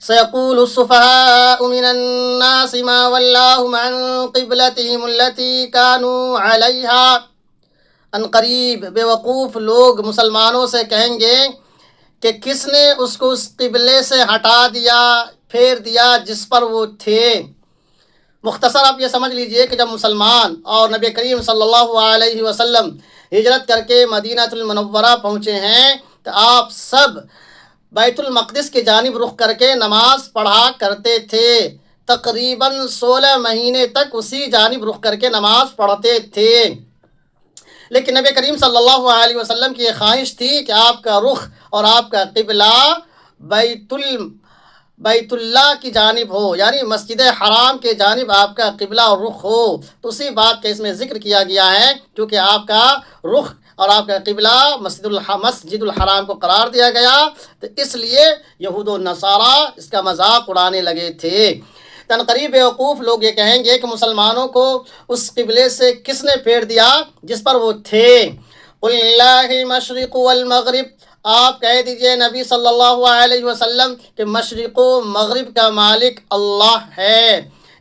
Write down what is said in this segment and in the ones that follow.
سيقول السفهاء من الناس ما ولاهم عن قبلتهم التي كانوا عليها. ان قریب بیوقوف لوگ مسلمانوں سے کہیں گے کہ کس نے اس کو اس قبلے سے ہٹا دیا، پھیر دیا جس پر وہ تھے۔ مختصر آپ یہ سمجھ لیجئے کہ جب مسلمان اور نبی کریم صلی اللہ علیہ وسلم ہجرت کر کے مدینہ المنورہ پہنچے ہیں تو آپ سب بیت المقدس کی جانب رخ کر کے نماز پڑھا کرتے تھے۔ تقریباً 16 مہینے تک اسی جانب رخ کر کے نماز پڑھتے تھے، لیکن نبی کریم صلی اللہ علیہ وسلم کی یہ خواہش تھی کہ آپ کا رخ اور آپ کا قبلہ بیت اللہ کی جانب ہو، یعنی مسجد حرام کے جانب آپ کا قبلہ اور رخ ہو۔ تو اسی بات کا اس میں ذکر کیا گیا ہے، کیونکہ آپ کا رخ اور آپ کا قبلہ مسجد الحرام کو قرار دیا گیا، تو اس لیے یہود و نصارہ اس کا مذاق اڑانے لگے تھے۔ تنقریب بیوقوف لوگ یہ کہیں گے کہ مسلمانوں کو اس قبلے سے کس نے پھیر دیا جس پر وہ تھے۔ قل اللہ المشرق والمغرب، آپ کہہ دیجئے نبی صلی اللہ علیہ وسلم کہ مشرق و مغرب کا مالک اللہ ہے۔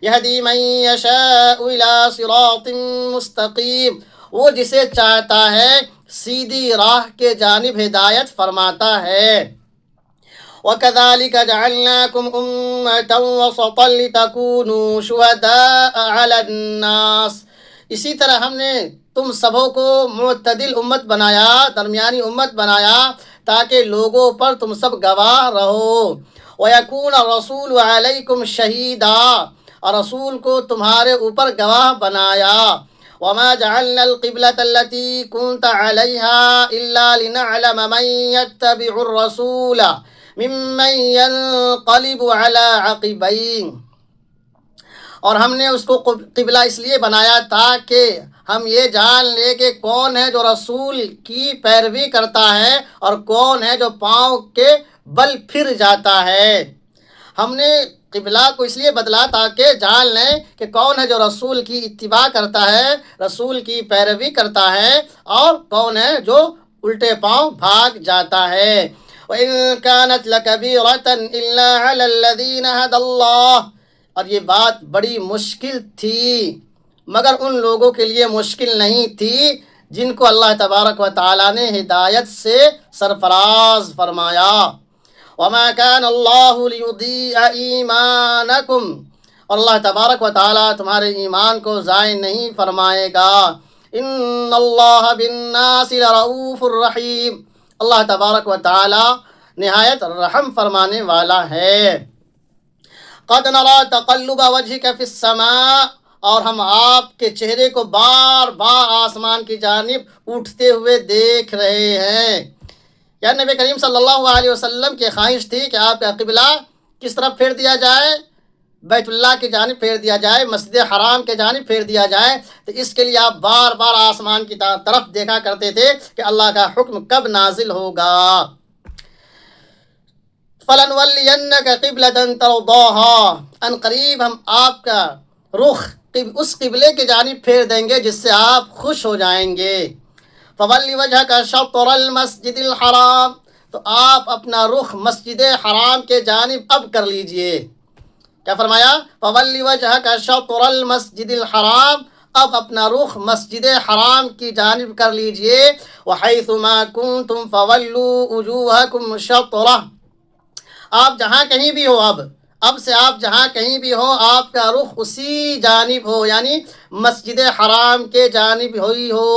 یہدی من یشاء الی صراط مستقیم، وہ جسے چاہتا ہے سیدھی راہ کے جانب ہدایت فرماتا ہے۔ وَكَذَلِكَ جَعَلْنَاكُمْ أُمَّةً وَسَطًا لِتَكُونُوا شُهَدَاءَ عَلَى النَّاسِ، اسی طرح ہم نے تم سبوں کو معتدل امت بنایا، درمیانی امت بنایا، تاکہ لوگوں پر تم سب گواہ رہو۔ وَيَكُونَ الرَّسُولُ عَلَيْكُمْ شَهِيدًا، اور رسول کو تمہارے اوپر گواہ بنایا۔ وَمَا جَعَلْنَا الْقِبْلَةَ الَّتِي كُنْتَ عَلَيْهَا إِلَّا لِنَعْلَمَ مَن يَتَّبِعُ الرَّسُولَ ممن ينقلب على عقبین، اور ہم نے اس کو قبلہ اس لیے بنایا تاکہ ہم یہ جان لیں کہ کون ہے جو رسول کی پیروی کرتا ہے اور کون ہے جو پاؤں کے بل پھر جاتا ہے۔ ہم نے قبلہ کو اس لیے بدلا تاکہ جان لیں کہ کون ہے جو رسول کی اتباع کرتا ہے، رسول کی پیروی کرتا ہے، اور کون ہے جو الٹے پاؤں بھاگ جاتا ہے۔ وَإِن كَانَتْ لَكَبِيرَةً إِلَّا عَلَى الَّذِينَ هَدَى اللَّهُ، اور یہ بات بڑی مشکل تھی مگر ان لوگوں کے لیے مشکل نہیں تھی جن کو اللہ تبارک و تعالیٰ نے ہدایت سے سرفراز فرمایا۔ وَمَا كَانَ اللَّهُ لِيُضِيعَ إِيمَانَكُمْ، اور اللہ تبارک و تعالیٰ تمہارے ایمان کو ضائع نہیں فرمائے گا۔ إِنَّ اللَّهَ بِالنَّاسِ لَرَءُوفٌ رَحِيمٌ، اللہ تبارک و تعالی نہایت رحم فرمانے والا ہے۔ قد نرى تقلب وجهك في السماء، اور ہم آپ کے چہرے کو بار بار آسمان کی جانب اٹھتے ہوئے دیکھ رہے ہیں۔ یا نبی کریم صلی اللہ علیہ وسلم کی خواہش تھی کہ آپ کا قبلہ کس طرف پھیر دیا جائے، بیت اللہ کی جانب پھیر دیا جائے، مسجد حرام کے جانب پھیر دیا جائے، تو اس کے لیے آپ بار بار آسمان کی طرف دیکھا کرتے تھے کہ اللہ کا حکم کب نازل ہوگا۔ فَلَنُوَلِّيَنَّكَ قِبْلَةً تَرْضَاهَا، ان قریب ہم آپ کا رخ اس قبلے کی جانب پھیر دیں گے جس سے آپ خوش ہو جائیں گے۔ فَوَلِّ وَجْهَكَ شَطْرَ الْمَسْجِدِ الْحَرَامِ، تو آپ اپنا رخ مسجد حرام کے جانب اب کر لیجئے۔ کیا فرمایا؟ فَوَلِّ وَجْهَكَ شَطْرَ الْمَسْجِدِ الْحَرَامِ، اب اپنا رخ مسجد حرام کی جانب کر لیجئے۔ وَحَيْثُ مَا كُنْتُمْ فَوَلُّوا وُجُوهَكُمْ شَطْرَهُ، آپ جہاں کہیں بھی ہو، اب سے آپ جہاں کہیں بھی ہو آپ کا رخ اسی جانب ہو، یعنی مسجد حرام کے جانب ہوئی ہو۔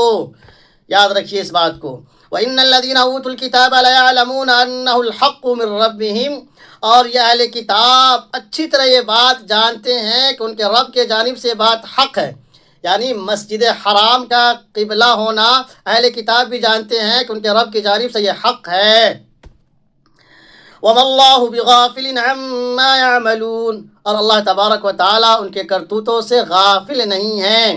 یاد رکھیے اس بات کو۔ وَإِنَّ الَّذِينَ أُوتُوا الْكِتَابَ لَيَعْلَمُونَ أَنَّهُ الْحَقُّ مِنْ رَبِّهِمْ، اور یہ اہل کتاب اچھی طرح یہ بات جانتے ہیں کہ ان کے رب کے جانب سے بات حق ہے، یعنی مسجد حرام کا قبلہ ہونا اہل کتاب بھی جانتے ہیں کہ ان کے رب کی جانب سے یہ حق ہے۔ وَمَا اللَّهُ بِغَافِلٍ عَمَّا يَعْمَلُونَ، اور اللہ تبارک و تعالیٰ ان کے کرتوتوں سے غافل نہیں ہیں۔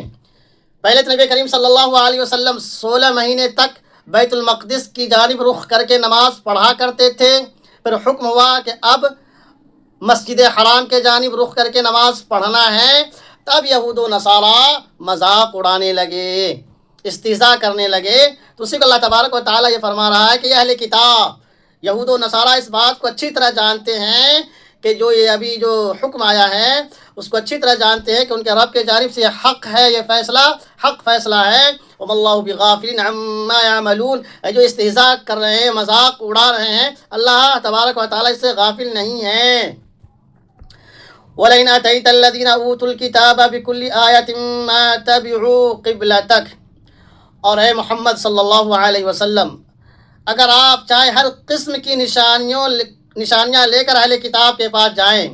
پہلے تو نبی کریم صلی اللہ علیہ وسلم 16 مہینے تک بیت المقدس کی جانب رخ کر کے نماز پڑھا کرتے تھے، پھر حکم ہوا کہ اب مسجد حرام کے جانب رخ کر کے نماز پڑھنا ہے، تب یہود و نصارہ مذاق اڑانے لگے، استہزاء کرنے لگے۔ تو اسی کو اللہ تبارک و تعالیٰ یہ فرما رہا ہے کہ یہ اہل کتاب یہود و نصارہ اس بات کو اچھی طرح جانتے ہیں کہ جو یہ ابھی جو حکم آیا ہے اس کو اچھی طرح جانتے ہیں کہ ان کے رب کے جانب سے یہ حق ہے، یہ فیصلہ حق فیصلہ ہے۔ وَمَا اللَّهُ بِغَافِلٍ عَمَّا يَعْمَلُونَ، جو استہزاء کر رہے ہیں، مذاق اڑا رہے ہیں، اللہ تبارک و تعالیٰ اس سے غافل نہیں ہے۔ وَلَئِنْ أَتَيْتَ الَّذِينَ أُوتُوا الْكِتَابَ بِكُلِّ آيَةٍ مَا تَبِعُوا قِبْلَتَكَ، اور اے محمد صلی اللہ علیہ وسلم، اگر آپ چاہے ہر قسم کی نشانیاں لے کر اہل کتاب کے پاس جائیں،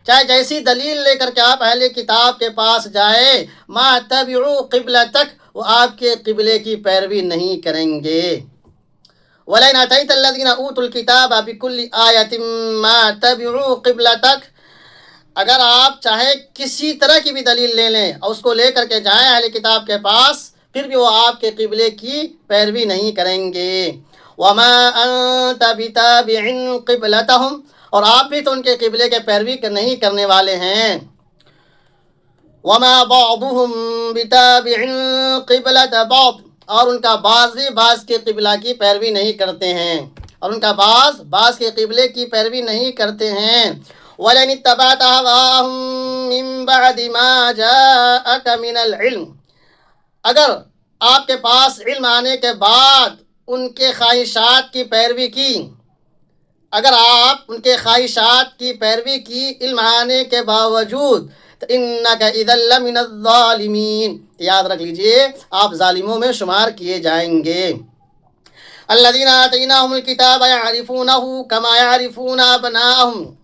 چاہے جیسی دلیل لے کر کے آپ اہل کتاب کے پاس جائیں، ما تبعوا قبلتک، وہ آپ کے قبلے کی پیروی نہیں کریں گے۔ وَلَئِنْ أَتَيْتَ الَّذِينَ أُوتُوا الْكِتَابَ بِكُلِّ آيَةٍ مَا تَبِعُوا قِبْلَتَكَ، اگر آپ چاہے کسی طرح کی بھی دلیل لے لیں اور اس کو لے کر کے جائیں اہل کتاب کے پاس، پھر بھی وہ آپ کے قبلے کی پیروی نہیں کریں گے۔ وَمَا أَنْتَ بِتَابِعٍ قِبْلَتَهُمْ، اور آپ بھی تو ان کے قبلے کے پیروی نہیں کرنے والے ہیں۔ وَمَا بَعْضُهُمْ بِتَابِعٍ قِبْلَةَ بَعْضٍ، اور ان کا بعض بھی بعض کے قبلہ کی پیروی نہیں کرتے ہیں، اور ان کا بعض کے قبلے کی پیروی نہیں کرتے ہیں۔ وَلَئِنِ اتَّبَعْتَ أَهْوَاءَهُمْ مِنْ بَعْدِ مَا جَاءَكَ مِنَ الْعِلْمِ، اگر آپ کے پاس علم آنے کے بعد ان کے خواہشات کی پیروی کی، اگر آپ ان کے خواہشات کی پیروی کی علم آنے کے باوجود، تو اِنَّكَ إِذًا لَّمِنَ الظَّالِمِينَ، یاد رکھ لیجئے آپ ظالموں میں شمار کیے جائیں گے۔ الَّذِينَ آتَيْنَاهُمُ الْكِتَابَ يَعْرِفُونَهُ كَمَا يَعْرِفُونَ أَبْنَاءَهُمْ،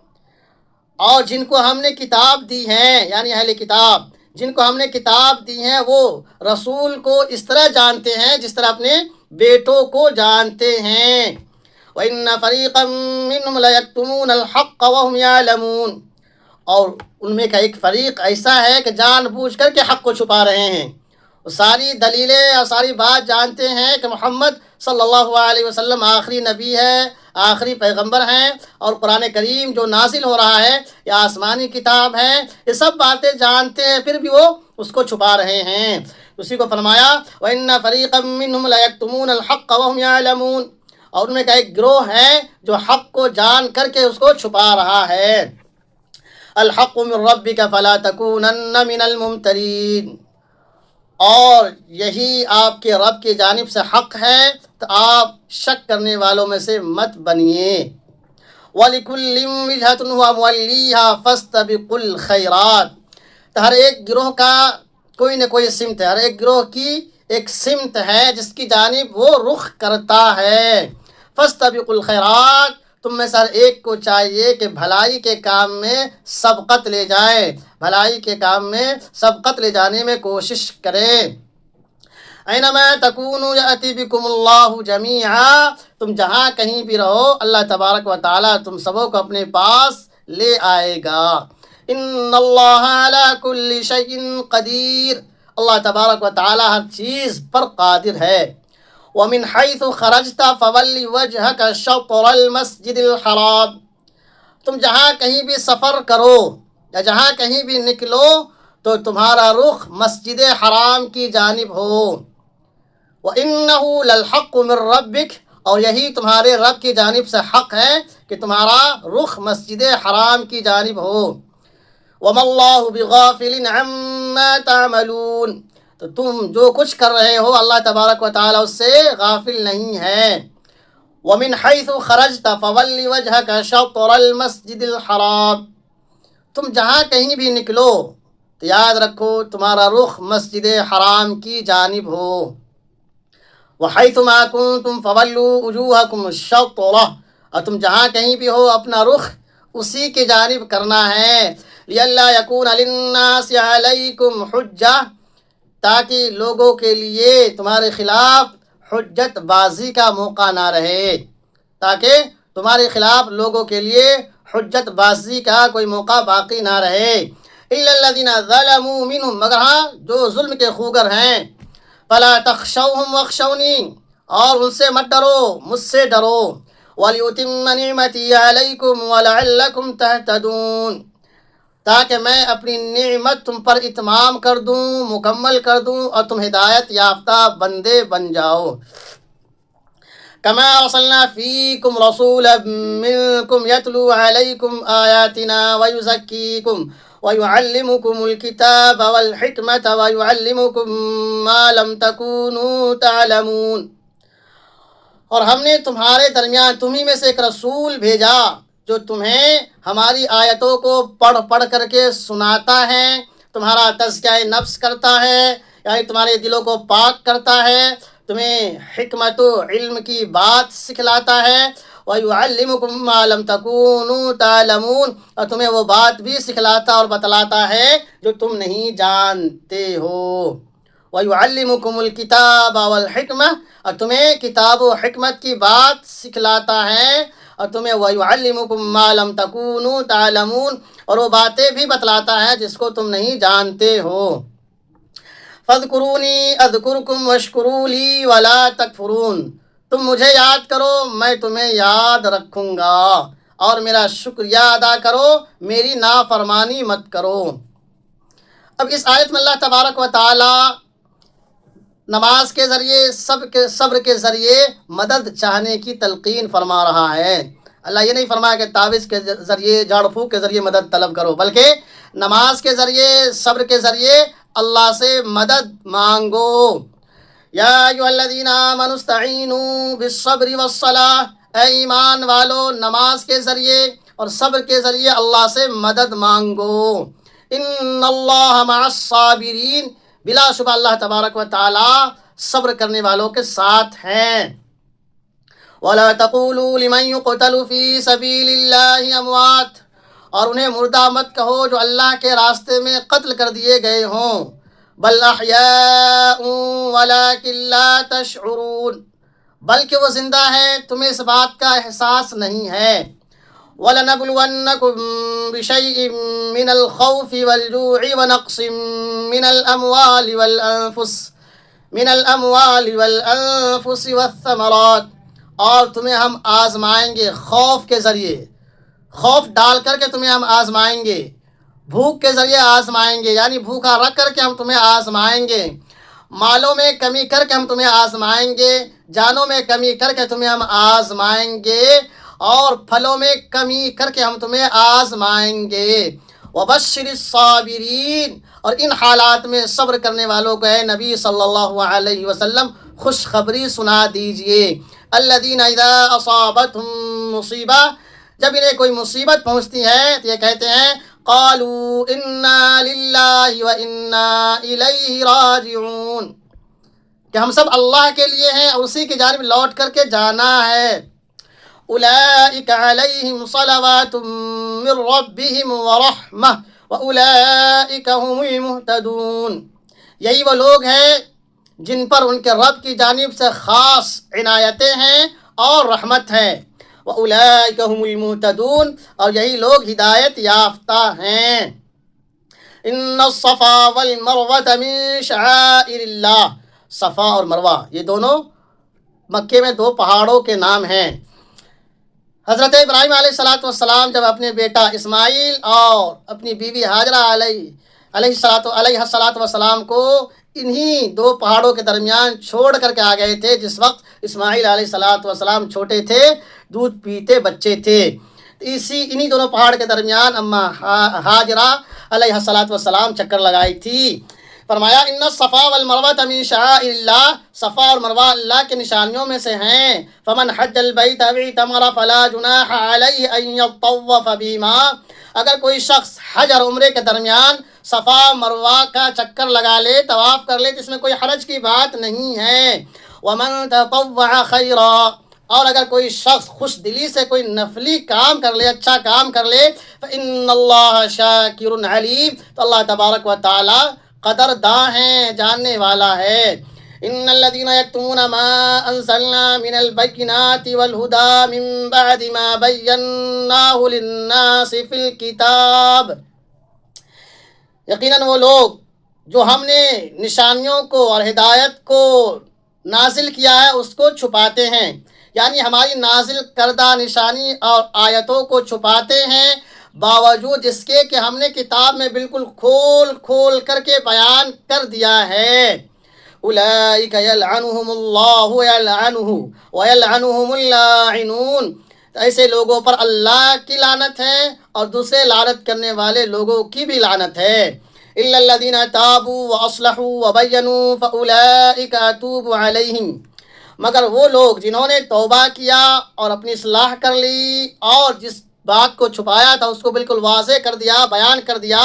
اور جن کو ہم نے کتاب دی ہے، یعنی اہل کتاب جن کو ہم نے کتاب دی ہیں، وہ رسول کو اس طرح جانتے ہیں جس طرح اپنے بیٹوں کو جانتے ہیں۔ وَإِنَّ فَرِيقًا مِّنْهُمْ لَيَكْتُمُونَ الْحَقَّ وَهُمْ يَعْلَمُونَ، اور ان میں کا ایک فریق ایسا ہے کہ جان بوجھ کر کے حق کو چھپا رہے ہیں، وہ ساری دلیلیں اور ساری بات جانتے ہیں کہ محمد صلی اللہ علیہ وسلم آخری نبی ہے، آخری پیغمبر ہیں، اور قرآن کریم جو نازل ہو رہا ہے یہ آسمانی کتاب ہے، یہ سب باتیں جانتے ہیں، پھر بھی وہ اس کو چھپا رہے ہیں۔ اسی کو فرمایا وَإِنَّ فَرِيقًا مِّنْهُمْ لَيَكْتُمُونَ الْحَقَّ وَهُمْ يَعْلَمُونَ، اور ان میں کا ایک گروہ ہے جو حق کو جان کر کے اس کو چھپا رہا ہے۔ الحق من ربک فلا تکونن من الممترین، اور یہی آپ کے رب کی جانب سے حق ہے تو آپ شک کرنے والوں میں سے مت بنیے۔ وَلِكُلٍّ وِجْهَةٌ هُوَ مُوَلِّيهَا فَاسْتَبِقُوا الْخَيْرَاتِ، تو ہر ایک گروہ کا کوئی نہ کوئی سمت ہے، ہر ایک گروہ کی ایک سمت ہے جس کی جانب وہ رخ کرتا ہے۔ فَاسْتَبِقُوا الْخَيْرَاتِ، تم میں سے ہر ایک کو چاہیے کہ بھلائی کے کام میں سبقت لے جائے، بھلائی کے کام میں سبقت لے جانے میں کوشش کرے۔ اینما تکونوا یأتی بکم اللہ جمیعا، تم جہاں کہیں بھی رہو اللہ تبارک و تعالیٰ تم سبوں کو اپنے پاس لے آئے گا۔ ان اللہ علی کل شیء قدیر، اللہ تبارک و تعالیٰ ہر چیز پر قادر ہے۔ وَمِنْ حَيْثُ خَرَجْتَ فَوَلِّ وَجْهَكَ شَطْرَ الْمَسْجِدِ الْحَرَامِ، تم جہاں کہیں بھی سفر کرو یا جہاں کہیں بھی نکلو تو تمہارا رخ مسجد حرام کی جانب ہو۔ وَإِنَّهُ لَلْحَقُّ مِن رَّبِّكَ، اور یہی تمہارے رب کی جانب سے حق ہے کہ تمہارا رخ مسجد حرام کی جانب ہو۔ وَمَا اللَّهُ بِغَافِلٍ عَمَّا تَعْمَلُونَ، تو تم جو کچھ کر رہے ہو اللہ تبارک و تعالیٰ اس سے غافل نہیں ہے۔ وَمِنْ حَيْثُ خَرَجْتَ فَوَلِّ وَجْهَكَ شَطْرَ الْمَسْجِدِ الْحَرَامِ، تم جہاں کہیں بھی نکلو تو یاد رکھو تمہارا رخ مسجد حرام کی جانب ہو۔ وَحَيْثُ مَا كُنْتُمْ فَوَلُّوا وُجُوهَكُمْ شَطْرَهُ، اور تم جہاں کہیں بھی ہو اپنا رخ اسی کی جانب کرنا ہے۔ لِأَلَّا يَكُونَ لِلنَّاسِ عَلَيْكُمْ حُجَّةٌ، تاکہ لوگوں کے لیے تمہارے خلاف حجت بازی کا موقع نہ رہے، تاکہ تمہارے خلاف لوگوں کے لیے حجت بازی کا کوئی موقع باقی نہ رہے۔ إِلَّا الَّذِينَ ظَلَمُوا مِنْهُمْ، مگر ہاں جو ظلم کے خوگر ہیں۔ فَلَا تَخْشَوْهُمْ وَاخْشَوْنِي، اور ان سے مت ڈرو مجھ سے ڈرو۔ وَلِيُتِمَّ نِعْمَتِي عَلَيْكُمْ وَلَعَلَّكُمْ تَهْتَدُونَ، تاکہ میں اپنی نعمت تم پر اتمام کر دوں، مکمل کر دوں، اور تم ہدایت یافتہ بندے بن جاؤ۔ کما ارسلنا فیکم رسولا منکم یتلو علیکم آیاتنا ویزکیکم ویعلمکم الکتاب والحکمت ویعلمکم ما لم تکونوا تعلمون، اور ہم نے تمہارے درمیان تمہیں میں سے ایک رسول بھیجا جو تمہیں ہماری آیتوں کو پڑھ پڑھ کر کے سناتا ہے، تمہارا تزکیہ نفس کرتا ہے، یعنی تمہارے دلوں کو پاک کرتا ہے، تمہیں حکمت و علم کی بات سکھلاتا ہے، وَيُعَلِّمُكُم مَّا لَمْ تَكُونُوا تَعْلَمُونَ، اور تمہیں وہ بات بھی سکھلاتا اور بتلاتا ہے جو تم نہیں جانتے ہو، وَيُعَلِّمُكُمُ الْكِتَابَ وَالْحِكْمَةَ، اور تمہیں کتاب و حکمت کی بات سکھلاتا ہے، اور تمہیں وَيُعَلِّمُكُم مَّا لَمْ تَكُونُوا تَعْلَمُونَ، اور وہ باتیں بھی بتلاتا ہے جس کو تم نہیں جانتے ہو۔ فَاذْكُرُونِي أَذْكُرْكُمْ وَاشْكُرُوا لِي وَلَا تَكْفُرُونَ، تم مجھے یاد کرو میں تمہیں یاد رکھوں گا، اور میرا شکریہ ادا کرو، میری نافرمانی مت کرو۔ اب اس آیت میں اللہ تبارک و تعالی نماز کے ذریعے صبر کے ذریعے مدد چاہنے کی تلقین فرما رہا ہے۔ اللہ یہ نہیں فرمایا کہ تعویذ کے ذریعے، جھاڑ پھونک کے ذریعے مدد طلب کرو، بلکہ نماز کے ذریعے، صبر کے ذریعے اللہ سے مدد مانگو۔ یا ایھا الذین آمنوا استعینوا بالصبر والصلاۃ، اے ایمان والو نماز کے ذریعے اور صبر کے ذریعے اللہ سے مدد مانگو۔ ان اللہ مع الصابرین، بلا شبہ اللہ تبارک و تعالی صبر کرنے والوں کے ساتھ ہیں۔ وَلَا تَقُولُوا لِمَن يُقْتَلُ فِي سَبِيلِ اللَّهِ أَمْوَاتٌ، اور انہیں مردہ مت کہو جو اللہ کے راستے میں قتل کر دیے گئے ہوں، بل احیاء ولکن لا تشعرون، بلکہ وہ زندہ ہے تمہیں اس بات کا احساس نہیں ہے۔ وَلَنَبْلُوَنَّكُم بِشَيْءٍ مِّنَ الْخَوْفِ وَالْجُوعِ وَنَقْصٍ مِّنَ الْأَمْوَالِ وَالْأَنفُسِ وَالثَّمَرَاتِ، اور تمہیں ہم آزمائیں گے خوف کے ذریعے، خوف ڈال کر کے تمہیں ہم آزمائیں گے، بھوک کے ذریعے آزمائیں گے، یعنی بھوکا رکھ کر کے ہم تمہیں آزمائیں گے، مالوں میں کمی کر کے ہم تمہیں آزمائیں گے، جانوں میں کمی کر کے تمہیں ہم آزمائیں گے، اور پھلوں میں کمی کر کے ہم تمہیں آزمائیں گے۔ وَبَشِّرِ الصَّابِرِينَ، اور ان حالات میں صبر کرنے والوں کو اے نبی صلی اللہ علیہ وسلم خوشخبری سنا دیجئے۔ الذین اذا اصابتهم مصیبہ، جب انہیں کوئی مصیبت پہنچتی ہے تو یہ کہتے ہیں قالوا انا للہ وانا الیہ راجعون، کہ ہم سب اللہ کے لیے ہیں اور اسی کی جانب لوٹ کر کے جانا ہے۔ اولئک علیہم صلوات من ربہم ورحمہ واولئک هم المہتدون، یہی وہ لوگ ہیں جن پر ان کے رب کی جانب سے خاص عنایتیں ہیں اور رحمت ہے۔ وَأُولَٰئِكَ هُمُ الْمُهْتَدُونَ، اور یہی لوگ ہدایت یافتہ ہیں۔ إِنَّ الصَّفَا وَالْمَرْوَةَ مِن شَعَائِرِ اللَّهِ، صفا اور مروہ یہ دونوں مکے میں دو پہاڑوں کے نام ہیں۔ حضرت ابراہیم علیہ السلام جب اپنے بیٹا اسماعیل اور اپنی بیوی ہاجرہ علیہ السلام کو انہی دو پہاڑوں کے درمیان چھوڑ کر کے آ گئے تھے، جس وقت اسماعیل علیہ السلام چھوٹے تھے، دودھ پیتے بچے تھے، انہی دونوں پہاڑ کے درمیان اماں ہاجرہ علیہ السلام چکر لگائی تھی۔ فرمایا ان الصفا والمروہ من شعائر اللہ، صفا اور مروہ اللہ کے نشانیوں میں سے ہیں۔ فمن حج البیت او اعتمر فلا جناح علیہ ان یطوف بہما، اگر کوئی شخص حج اور عمرے کے درمیان صفا مروہ کا چکر لگا لے، طواف کر لے، تو اس میں کوئی حرج کی بات نہیں ہے۔ ومن تطوع خیرا، اور اگر کوئی شخص خوش دلی سے کوئی نفلی کام کر لے، اچھا کام کر لے، فإن اللہ شاکر علیم، تو اللہ تبارک و تعالی قدرداں ہیں، جاننے والا ہے۔ ان الذين يكتمون ما انزلنا من البينات والهدى من بعد ما بيناه للناس في الكتاب، یقیناً وہ لوگ جو ہم نے نشانیوں کو اور ہدایت کو نازل کیا ہے اس کو چھپاتے ہیں، یعنی ہماری نازل کردہ نشانی اور آیتوں کو چھپاتے ہیں، باوجود اس کے کہ ہم نے کتاب میں بالکل کھول کر کے بیان کر دیا ہے۔ اولئک یلعنہم اللہ ویلعنہم اللاعنون، تو ایسے لوگوں پر اللہ کی لعنت ہے اور دوسرے لعنت کرنے والے لوگوں کی بھی لعنت ہے۔ الا الذین تابوا واصلحوا وبینوا فاولئک اتوب علیہم، مگر وہ لوگ جنہوں نے توبہ کیا اور اپنی اصلاح کر لی اور جس بات کو چھپایا تھا اس کو بالکل واضح کر دیا، بیان کر دیا،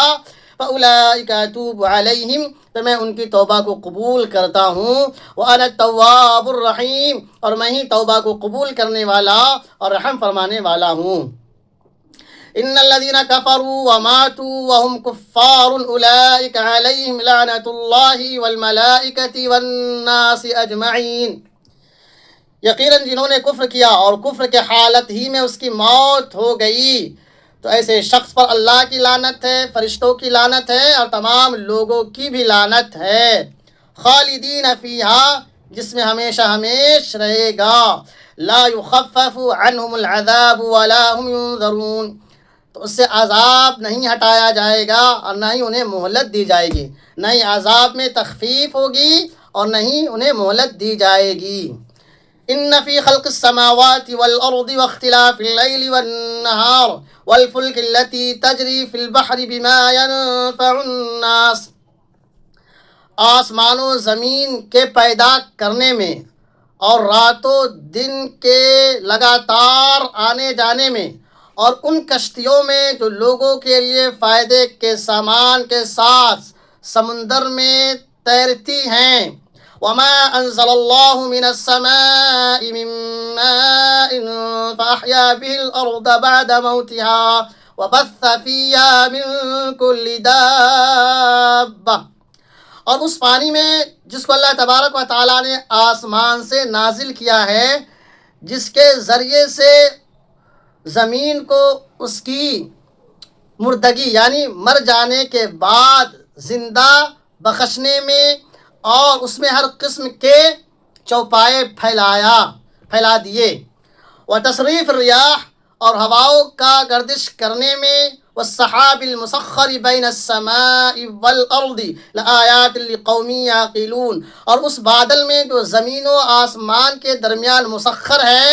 فَأُولَٰئِكَ أَتُوبُ عَلَيْهِمْ، تو میں ان کی توبہ کو قبول کرتا ہوں، وَأَنَا التَّوَّابُ الرَّحِيمُ، اور میں ہی توبہ کو قبول کرنے والا اور رحم فرمانے والا ہوں۔ ان الذين كفروا وماتوا وهم كفار اولئك عليهم لعنة الله والملائكة والناس اجمعین، یقیناً جنہوں نے کفر کیا اور کفر کے حالت ہی میں اس کی موت ہو گئی تو ایسے شخص پر اللہ کی لعنت ہے، فرشتوں کی لعنت ہے اور تمام لوگوں کی بھی لعنت ہے، خالدین فیہا، جس میں ہمیشہ ہمیش رہے گا، لا یخفف عنہم العذاب ولا هم ینظرون، تو اس سے عذاب نہیں ہٹایا جائے گا اور نہ ہی انہیں مہلت دی جائے گی، نہ ہی عذاب میں تخفیف ہوگی اور نہ ہی انہیں مہلت دی جائے گی۔ ان فی خلق السماوات والارض واختلاف اللیل والنہار والفلک التی تجری فی البحر بما ینفع الناس، آسمان و زمین کے پیدا کرنے میں اور رات و دن کے لگاتار آنے جانے میں اور ان کشتیوں میں جو لوگوں کے لیے فائدے کے سامان کے ساتھ سمندر میں تیرتی ہیں، وما انزل اللہ من السماء من ماء فاحیا به الارض بعد موتها وبث فيها من كل دابة، اور اس پانی میں جس کو اللہ تبارک و تعالیٰ نے آسمان سے نازل کیا ہے، جس کے ذریعے سے زمین کو اس کی مردگی یعنی مر جانے کے بعد زندہ بخشنے میں اور اس میں ہر قسم کے چوپائے پھیلا دیے، وتصریف الریاح، اور ہواؤں کا گردش کرنے میں، والسحاب المسخر بین السماء والارض لآیات لقوم یعقلون، اور اس بادل میں جو زمین و آسمان کے درمیان مسخر ہے،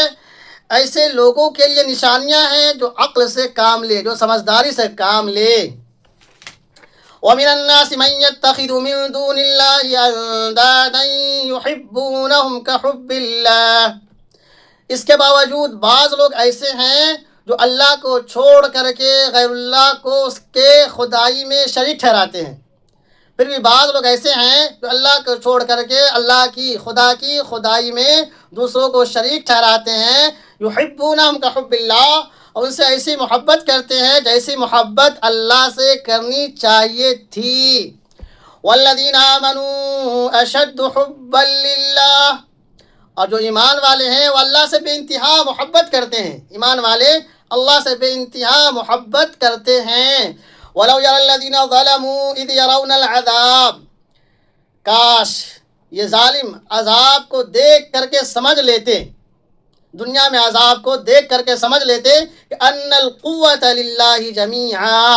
ایسے لوگوں کے لیے نشانیاں ہیں جو عقل سے کام لے، جو سمجھداری سے کام لے۔ وَمِنَ النَّاسِ مَن يَتَّخِذُ مِن دُونِ اللَّهِ أَندَادًا يُحِبُّونَهُمْ كَحُبِّ اللَّهِ، اس کے باوجود بعض لوگ ایسے ہیں جو اللہ کو چھوڑ کر کے غیر اللہ کو اس کے خدائی میں شریک ٹھہراتے ہیں، پھر بھی بعض لوگ ایسے ہیں جو اللہ کو چھوڑ کر کے اللہ کی خدا کی خدائی میں دوسروں کو شریک ٹھہراتے ہیں، یحبونہم کحب اللہ، اور ان سے ایسی محبت کرتے ہیں جیسی محبت اللہ سے کرنی چاہیے تھی۔ والذین آمنوا اشد حبا للہ، اور جو ایمان والے ہیں وہ اللہ سے بے انتہا محبت کرتے ہیں، ایمان والے اللہ سے بے انتہا محبت کرتے ہیں۔ وَلَوْ يَرَى الَّذِينَ ظَلَمُوا إِذْ يَرَوْنَ الْعَذَابَ، کاش یہ ظالم عذاب کو دیکھ کر کے سمجھ لیتے، دنیا میں عذاب کو دیکھ کر کے سمجھ لیتے کہ ان القوۃ للہ جمیعا،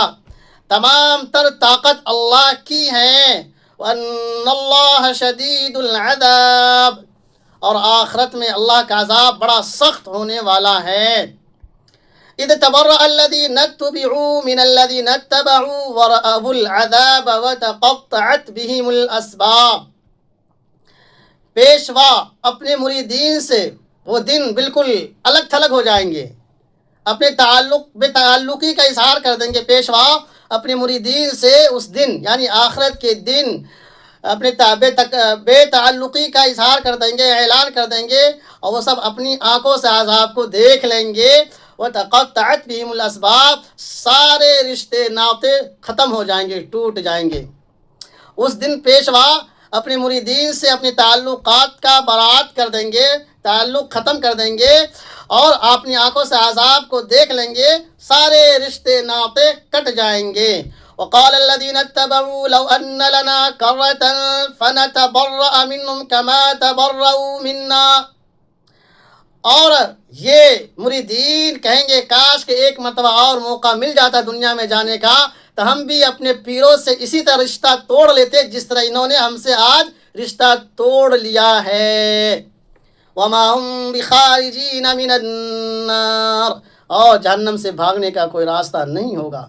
تمام تر طاقت اللہ کی ہے، وان اللہ شدید العذاب، اور آخرت میں اللہ کا عذاب بڑا سخت ہونے والا ہے۔ اذ تبرأ الذین اتبعوا من الذین اتبعوا ورأوا العذاب وتقطعت بهم الاسباب، پیشوا اپنے مریدین سے وہ دن بالکل الگ تھلگ ہو جائیں گے، اپنے بے تعلقی کا اظہار کر دیں گے، پیشوا اپنے مریدین سے اس دن یعنی آخرت کے دن اپنے بے تعلقی کا اظہار کر دیں گے، اعلان کر دیں گے، اور وہ سب اپنی آنکھوں سے عذاب کو دیکھ لیں گے۔ وَتَقَطَّعَتْ بِهِمُ الْأَسْبَابُ، سارے رشتے ناطے ختم ہو جائیں گے، ٹوٹ جائیں گے۔ اس دن پیشوا اپنے مریدین سے اپنے تعلقات کا برات کر دیں گے، تعلق ختم کر دیں گے اور اپنی آنکھوں سے عذاب کو دیکھ لیں گے، سارے رشتے ناطے کٹ جائیں گے۔ وقال الذين اتبعوا لو ان لنا كرة فنتبرأ منهم كما تبرؤوا منا، اور یہ مریدین کہیں گے کاش کہ ایک مرتبہ اور موقع مل جاتا دنیا میں جانے کا تو ہم بھی اپنے پیروں سے اسی طرح رشتہ توڑ لیتے جس طرح انہوں نے ہم سے آج رشتہ توڑ لیا ہے۔ وما هم بخارجین من النار، اور جہنم سے بھاگنے کا کوئی راستہ نہیں ہوگا۔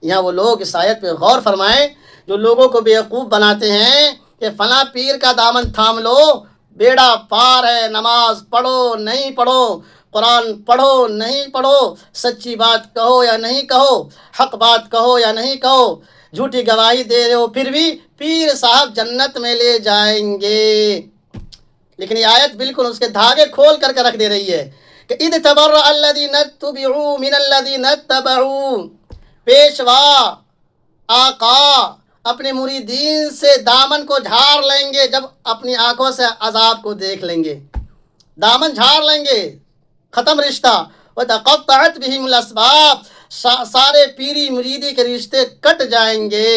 یہاں وہ لوگ اس آیت پہ غور فرمائیں جو لوگوں کو بیوقوف بناتے ہیں کہ فلاں پیر کا دامن تھام لو، بیڑا پار ہے، نماز پڑھو نہیں پڑھو، قرآن پڑھو نہیں پڑھو، سچی بات کہو یا نہیں کہو، حق بات کہو یا نہیں کہو، جھوٹی گواہی دے رہے ہو پھر بھی پیر صاحب جنت میں لے جائیں گے۔ لیکن یہ آیت بالکل اس کے دھاگے کھول کر کے رکھ دے رہی ہے کہ اذ تبرأ الذین اتبعوا من الذین اتبعوا، پیشوا آقا اپنے مریدین سے دامن کو جھاڑ لیں گے جب اپنی آنکھوں سے عذاب کو دیکھ لیں گے، دامن جھاڑ لیں گے، ختم رشتہ۔ وتقطعت بہم الاسباب، سارے پیری مریدی کے رشتے کٹ جائیں گے۔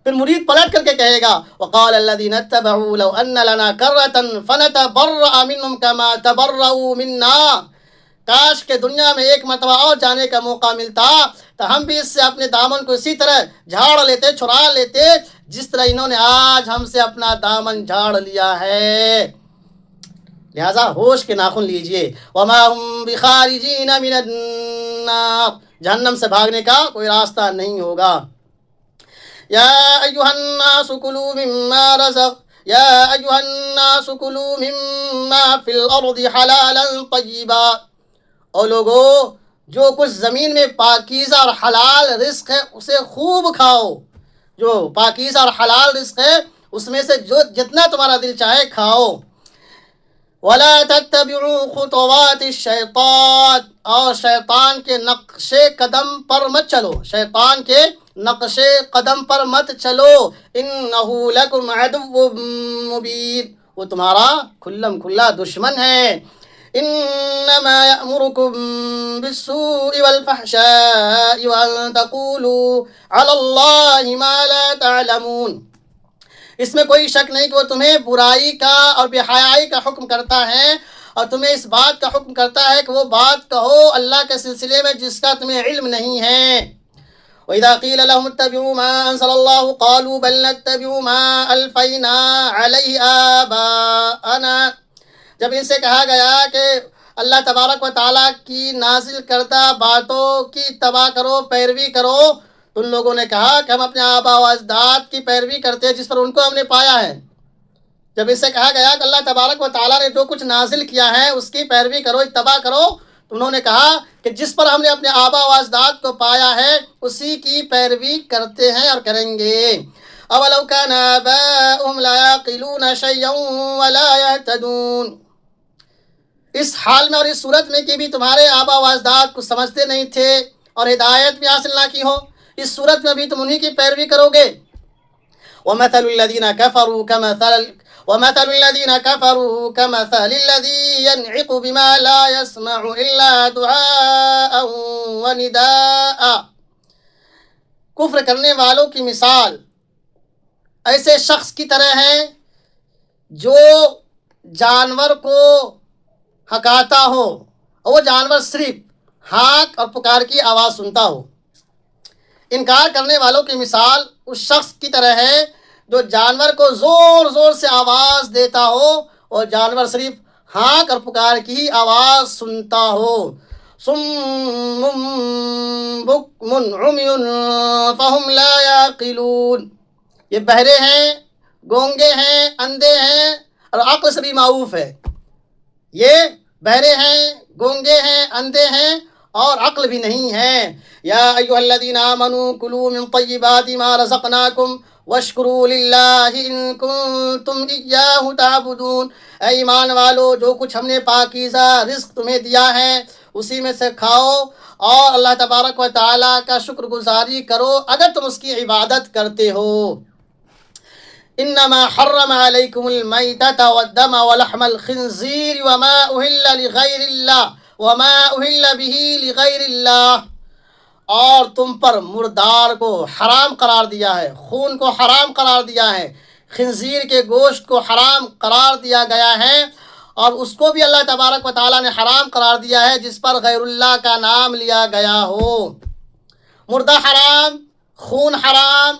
پھر مرید پلٹ کر کے کہے گا وقال الذین اتبعوا لو ان لنا کرۃ فنتبرأ منهم كما تبرؤوا منا، کاش کہ دنیا میں ایک مرتبہ اور جانے کا موقع ملتا تو ہم بھی اس سے اپنے دامن کو اسی طرح جھاڑ لیتے، چھڑا لیتے جس طرح انہوں نے آج ہم سے اپنا دامن جھاڑ لیا ہے۔ لہذا ہوش کے ناخن لیجئے۔ وما هم بخارجین من النار، جہنم سے بھاگنے کا کوئی راستہ نہیں ہوگا۔ یا ایھا الناس کلوا مما فی الارض حلالا طیبا، اور لوگو جو کچھ زمین میں پاکیزہ اور حلال رزق ہے اسے خوب کھاؤ، جو پاکیزہ اور حلال رزق ہے اس میں سے جو جتنا تمہارا دل چاہے کھاؤ۔ ولا تتبعوا خطوات الشیطان، اور شیطان کے نقش قدم پر مت چلو، شیطان کے نقش قدم پر مت چلو، انہ لکم عدو مبین، وہ تمہارا کھلم کھلا دشمن ہے۔ انما یأمرکم بالسوء والفحشاء وان تقولوا علی اللہ ما لا تعلمون، اس میں کوئی شک نہیں کہ وہ تمہیں برائی کا اور بے حیائی کا حکم کرتا ہے، اور تمہیں اس بات کا حکم کرتا ہے کہ وہ بات کہو اللہ کے سلسلے میں جس کا تمہیں علم نہیں ہے۔ وَإِذَا قِيلَ لَهُمُ اتَّبِعُوا مَا أَنزَلَ اللَّهُ قَالُوا بَلْ نَتَّبِعُ مَا أَلْفَيْنَا عَلَيْهِ آبَاءَنَا، جب ان سے کہا گیا کہ اللہ تبارک و تعالیٰ کی نازل کردہ باتوں کی اتباع کرو، پیروی کرو، تو ان لوگوں نے کہا کہ ہم اپنے آباء و اجداد کی پیروی کرتے ہیں جس پر ان کو ہم نے پایا ہے۔ جب اس سے کہا گیا کہ اللہ تبارک و تعالیٰ نے جو کچھ نازل کیا ہے اس کی پیروی کرو، اتباع کرو، تو انہوں نے کہا کہ جس پر ہم نے اپنے آباء و اجداد کو پایا ہے اسی کی پیروی کرتے ہیں اور کریں گے۔ اولو کان آباؤہم لا یعقلون شیئا ولا یہتدون، اس حال میں اور اس صورت میں کہ بھی تمہارے آباء و اجداد کو سمجھتے نہیں تھے اور ہدایت بھی حاصل نہ کی ہو، اس صورت میں بھی تم انہی کی پیروی کرو گے۔ وَمَثَلُ الَّذِينَ كَفَرُوا كَمَثَلِ الَّذِي يَنْعِقُ بِمَا لَا يَسْمَعُ إِلَّا دُعَاءً وَنِدَاءً، کفر کرنے والوں کی مثال ایسے شخص کی طرح ہے جو جانور کو ہکاتا ہو اور وہ جانور صرف ہانک اور پکار کی آواز سنتا ہو۔ انکار کرنے والوں کی مثال اس شخص کی طرح ہے جو جانور کو زور زور سے آواز دیتا ہو اور جانور صرف ہانک اور پکار کی ہی آواز سنتا ہو۔ صم بکم عمی فہم لا یعقلون، یہ بہرے ہیں، گونگے ہیں، اندھے ہیں اور عقل سے بھی معوف ہے۔ یہ بہرے ہیں، گونگے ہیں، اندھے ہیں اور عقل بھی نہیں ہے۔ یا ایھا الذین آمنوا کلوا من طیبات ما رزقناکم واشکروا للہ ان کنتم ایاہ تعبدون، اے ایمان والو جو کچھ ہم نے پاکیزہ رزق تمہیں دیا ہے اسی میں سے کھاؤ اور اللہ تبارک و تعالیٰ کا شکر گزاری کرو اگر تم اس کی عبادت کرتے ہو۔ انما حرم علیکم المیتۃ والدم ولحم الخنزیر وما اہل به لغیر اللہ، اور تم پر مردار کو حرام قرار دیا ہے، خون کو حرام قرار دیا ہے، خنزیر کے گوشت کو حرام قرار دیا گیا ہے، اور اس کو بھی اللہ تبارک و تعالیٰ نے حرام قرار دیا ہے جس پر غیر اللہ کا نام لیا گیا ہو۔ مردہ حرام، خون حرام،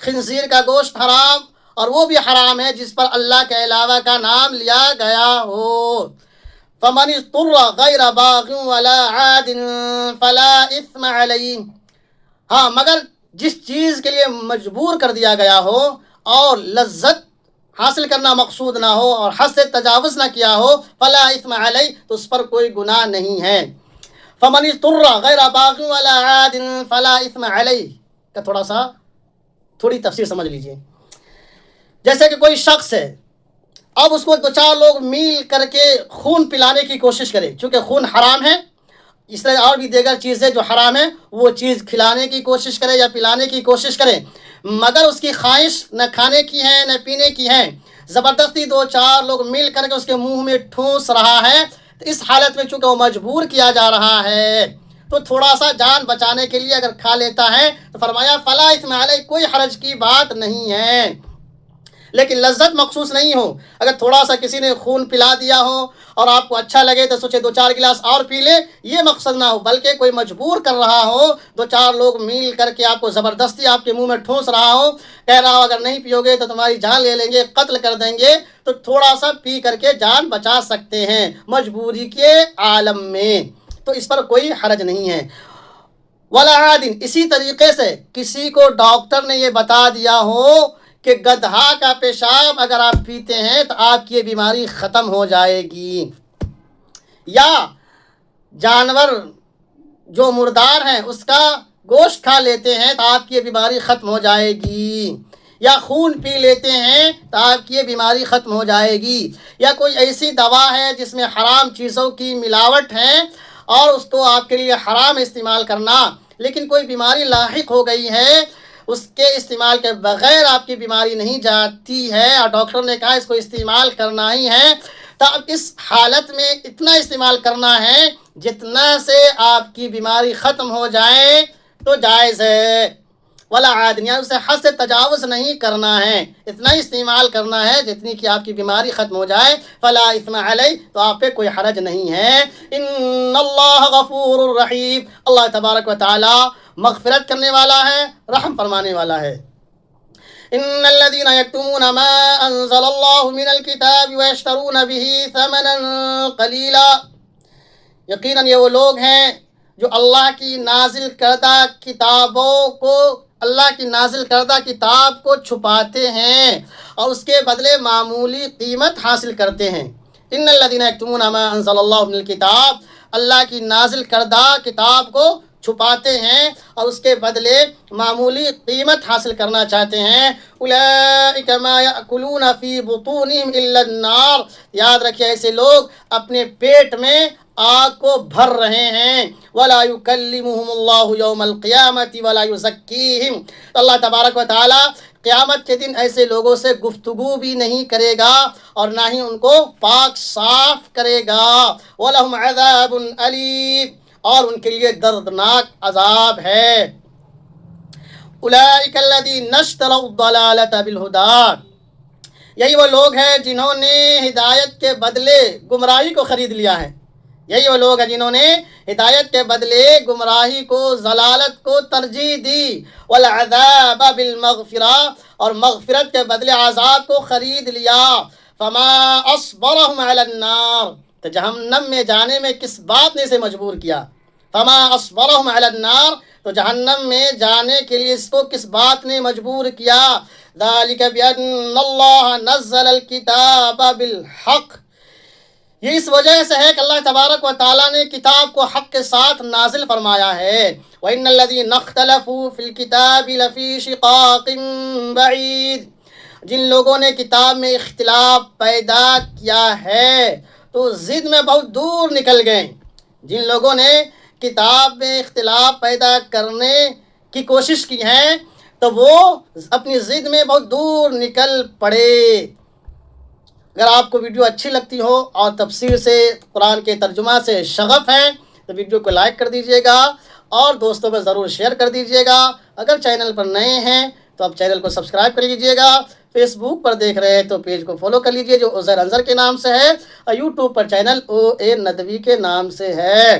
خنزیر کا گوشت حرام اور وہ بھی حرام ہے جس پر اللہ کے علاوہ کا نام لیا گیا ہو۔ فمن اضطر غیر باغ ولا عاد فلا اثم علیہ، ہاں مگر جس چیز کے لیے مجبور کر دیا گیا ہو اور لذت حاصل کرنا مقصود نہ ہو اور حد سے تجاوز نہ کیا ہو، فلا اثم علیہ، تو اس پر کوئی گناہ نہیں ہے۔ فمن اضطر غیر باغ ولا عاد فلا اثم علیہ کا تھوڑی تفسیر سمجھ لیجئے۔ جیسے کہ کوئی شخص ہے، اب اس کو دو چار لوگ میل کر کے خون پلانے کی کوشش کرے، چونکہ خون حرام ہے، اس طرح اور بھی دیگر چیزیں جو حرام ہیں وہ چیز کھلانے کی کوشش کرے یا پلانے کی کوشش کرے، مگر اس کی خواہش نہ کھانے کی ہے نہ پینے کی ہے، زبردستی دو چار لوگ مل کر کے اس کے منہ میں ٹھونس رہا ہے، تو اس حالت میں چونکہ وہ مجبور کیا جا رہا ہے تو تھوڑا سا جان بچانے کے لیے اگر کھا لیتا ہے تو فرمایا فلا اثم علیہ، کوئی حرج کی بات نہیں ہے، لیکن لذت مخصوص نہیں ہو۔ اگر تھوڑا سا کسی نے خون پلا دیا ہو اور آپ کو اچھا لگے تو سوچے دو چار گلاس اور پی لے، یہ مقصد نہ ہو، بلکہ کوئی مجبور کر رہا ہو، دو چار لوگ مل کر کے آپ کو زبردستی آپ کے منہ میں ٹھونس رہا ہو، کہہ رہا ہو اگر نہیں پیو گے تو تمہاری جان لے لیں گے، قتل کر دیں گے، تو تھوڑا سا پی کر کے جان بچا سکتے ہیں مجبوری کے عالم میں، تو اس پر کوئی حرج نہیں ہے۔ ولا عاد، اسی طریقے سے کسی کو ڈاکٹر نے یہ بتا دیا ہو کہ گدھا کا پیشاب اگر آپ پیتے ہیں تو آپ کی یہ بیماری ختم ہو جائے گی، یا جانور جو مردار ہیں اس کا گوشت کھا لیتے ہیں تو آپ کی یہ بیماری ختم ہو جائے گی، یا خون پی لیتے ہیں تو آپ کی یہ بیماری ختم ہو جائے گی، یا کوئی ایسی دوا ہے جس میں حرام چیزوں کی ملاوٹ ہے اور اس کو آپ کے لیے حرام استعمال کرنا، لیکن کوئی بیماری لاحق ہو گئی ہے، اس کے استعمال کے بغیر آپ کی بیماری نہیں جاتی ہے اور ڈاکٹر نے کہا اس کو استعمال کرنا ہی ہے، تو اب اس حالت میں اتنا استعمال کرنا ہے جتنا سے آپ کی بیماری ختم ہو جائے تو جائز ہے۔ ولا عاد، یعنی اسے حد سے تجاوز نہیں کرنا ہے، اتنا ہی استعمال کرنا ہے جتنی کہ آپ کی بیماری ختم ہو جائے، فلا اثم علیہ، تو آپ پہ کوئی حرج نہیں ہے۔ ان اللہ غفور الرحیم، اللہ تبارک و تعالی مغفرت کرنے والا ہے، رحم فرمانے والا ہے۔ ان الذين يكتمون ما انزل الله من الكتاب ويشترون به ثمنا قليلا، یقیناً یہ وہ لوگ ہیں جو اللہ کی نازل کردہ کتاب کو چھپاتے ہیں اور اس کے بدلے معمولی قیمت حاصل کرتے ہیں۔ ان الذين يكتمون ما انزل الله من الكتاب، اللہ کی نازل کردہ کتاب کو چھپاتے ہیں اور اس کے بدلے معمولی قیمت حاصل کرنا چاہتے ہیں، اولئک ما یأکلون فی بطونہم الا النار، یاد رکھیے ایسے لوگ اپنے پیٹ میں آگ کو بھر رہے ہیں، ولا یکلمہم اللہ یوم القیامۃ ولا یزکیہم، اللہ تبارک و تعالی قیامت کے دن ایسے لوگوں سے گفتگو بھی نہیں کرے گا اور نہ ہی ان کو پاک صاف کرے گا، وَلَهُمْ عَذَابٌ أَلِيمٌ، اور ان کے لیے دردناک عذاب ہے۔ اولئک الذین اشتروا الضلالۃ بالہدی، یہی وہ لوگ ہیں جنہوں نے ہدایت کے بدلے گمراہی کو خرید لیا ہے، یہی وہ لوگ ہیں جنہوں نے ہدایت کے بدلے گمراہی کو، ضلالت کو ترجیح دی، والعذاب بالمغفرہ، اور مغفرت کے بدلے عذاب کو خرید لیا، فما اصبرهم علی النار، تو جہنم میں جانے میں کس بات نے اسے مجبور کیا، فما اصبرهم علی النار، تو جہنم میں جانے کے لیے اس کو کس بات نے مجبور کیا، ذالک بان اللہ نزل الکتاب بالحق، یہ اس وجہ سے ہے کہ اللہ تبارک و تعالیٰ نے کتاب کو حق کے ساتھ نازل فرمایا ہے، وَإِنَّ الَّذِينَ اخْتَلَفُوا فِي الْكِتَابِ لَفِي شِقَاقٍ بَعِيدٍ، جن لوگوں نے کتاب میں اختلاف پیدا کیا ہے تو ضد میں بہت دور نکل گئے، جن لوگوں نے کتاب میں اختلاف پیدا کرنے کی کوشش کی ہے تو وہ اپنی ضد میں بہت دور نکل پڑے۔ اگر آپ کو ویڈیو اچھی لگتی ہو اور تفسیر سے، قرآن کے ترجمہ سے شغف ہے تو ویڈیو کو لائک کر دیجئے گا اور دوستوں میں ضرور شیئر کر دیجئے گا۔ اگر چینل پر نئے ہیں تو آپ چینل کو سبسکرائب کر لیجئے گا، فیس بک پر دیکھ رہے ہیں تو پیج کو فالو کر لیجئے جو عزیر انظر کے نام سے ہے، اور یوٹیوب پر چینل OA ندوی کے نام سے ہے۔